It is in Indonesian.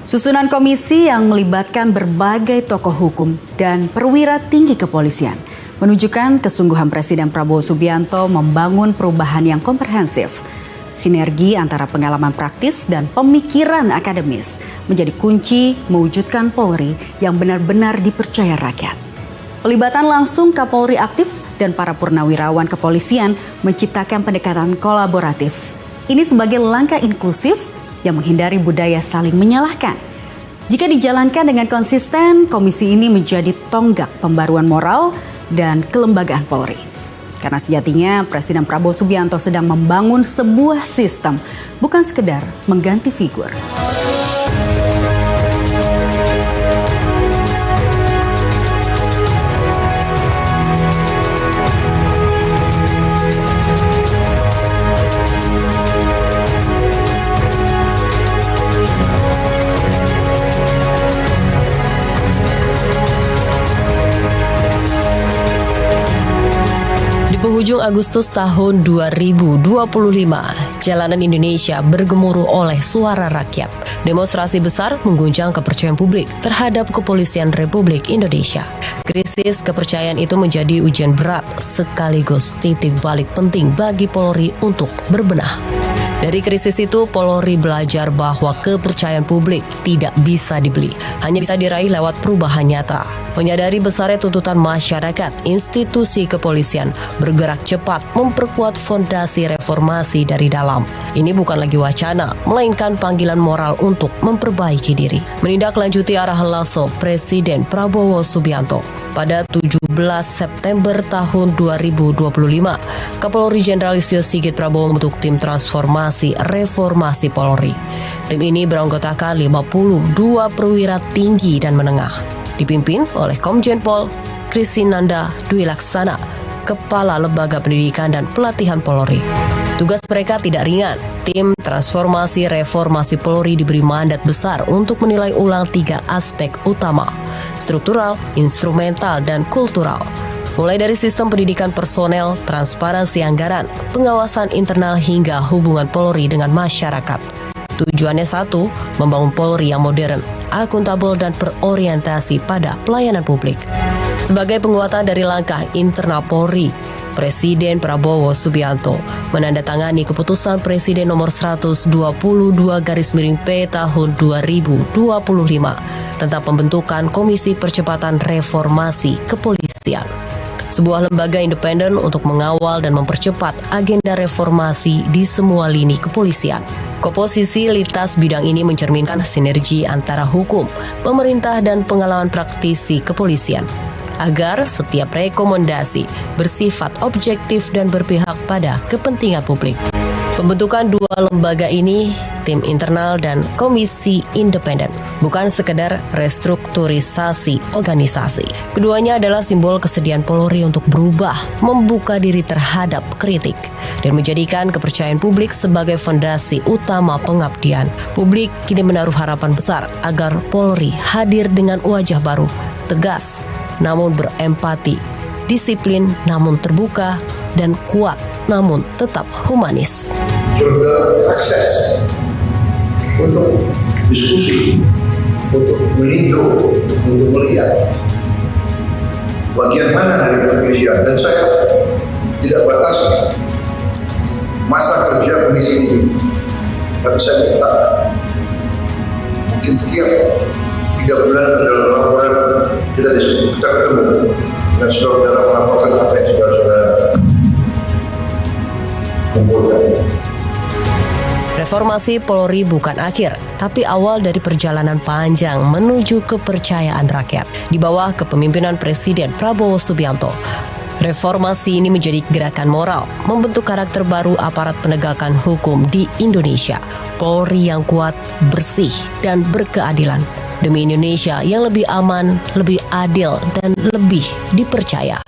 Susunan komisi yang melibatkan berbagai tokoh hukum dan perwira tinggi kepolisian menunjukkan kesungguhan Presiden Prabowo Subianto membangun perubahan yang komprehensif. Sinergi antara pengalaman praktis dan pemikiran akademis menjadi kunci mewujudkan Polri yang benar-benar dipercaya rakyat. Pelibatan langsung Kapolri aktif dan para purnawirawan kepolisian menciptakan pendekatan kolaboratif. Ini sebagai langkah inklusif yang menghindari budaya saling menyalahkan. Jika dijalankan dengan konsisten, komisi ini menjadi tonggak pembaruan moral dan kelembagaan Polri. Karena sejatinya Presiden Prabowo Subianto sedang membangun sebuah sistem, bukan sekedar mengganti figur. Penghujung Agustus tahun 2025, jalanan Indonesia bergemuruh oleh suara rakyat. Demonstrasi besar mengguncang kepercayaan publik terhadap kepolisian Republik Indonesia. Krisis kepercayaan itu menjadi ujian berat sekaligus titik balik penting bagi Polri untuk berbenah. Dari krisis itu, Polri belajar bahwa kepercayaan publik tidak bisa dibeli, hanya bisa diraih lewat perubahan nyata. Menyadari besarnya tuntutan masyarakat, institusi kepolisian bergerak cepat memperkuat fondasi reformasi dari dalam. Ini bukan lagi wacana, melainkan panggilan moral untuk memperbaiki diri. Menindaklanjuti arah laso Presiden Prabowo Subianto. Pada 17 September tahun 2025, Kapolri Jenderal Listio Sigit Prabowo membentuk tim transformasi reformasi Polri. Tim ini beranggotakan 52 perwira tinggi dan menengah, dipimpin oleh Komjen Pol Krisinanda Dwi Laksana, Kepala Lembaga Pendidikan dan Pelatihan Polri. Tugas mereka tidak ringan. Tim transformasi reformasi Polri diberi mandat besar untuk menilai ulang 3 aspek utama: struktural, instrumental, dan kultural. Mulai dari sistem pendidikan personel, transparansi anggaran, pengawasan internal hingga hubungan Polri dengan masyarakat. Tujuannya satu, membangun Polri yang modern, akuntabel, dan berorientasi pada pelayanan publik. Sebagai penguatan dari langkah internal Polri, Presiden Prabowo Subianto menandatangani keputusan Presiden nomor 122/P tahun 2025 tentang pembentukan Komisi Percepatan Reformasi Kepolisian. Sebuah lembaga independen untuk mengawal dan mempercepat agenda reformasi di semua lini kepolisian. Komposisi lintas bidang ini mencerminkan sinergi antara hukum, pemerintah, dan pengalaman praktisi kepolisian, agar setiap rekomendasi bersifat objektif dan berpihak pada kepentingan publik. Pembentukan 2 lembaga ini, tim internal dan komisi independen, bukan sekedar restrukturisasi organisasi. Keduanya adalah simbol kesediaan Polri untuk berubah, membuka diri terhadap kritik, dan menjadikan kepercayaan publik sebagai fondasi utama pengabdian. Publik kini menaruh harapan besar agar Polri hadir dengan wajah baru, tegas namun berempati, disiplin namun terbuka, dan kuat namun tetap humanis. Juga akses untuk diskusi, untuk meninjau, untuk melihat bagian mana dari kepolisian, dan saya tidak batasi masa kerja komisi ini, tapi saya minta mungkin tiap 3 bulan dalam laporan kita ketemu dan saudara melaporkan apa yang saudara kumpulkan. Reformasi Polri bukan akhir, tapi awal dari perjalanan panjang menuju kepercayaan rakyat. Di bawah kepemimpinan Presiden Prabowo Subianto, reformasi ini menjadi gerakan moral, membentuk karakter baru aparat penegakan hukum di Indonesia. Polri yang kuat, bersih, dan berkeadilan. Demi Indonesia yang lebih aman, lebih adil, dan lebih dipercaya.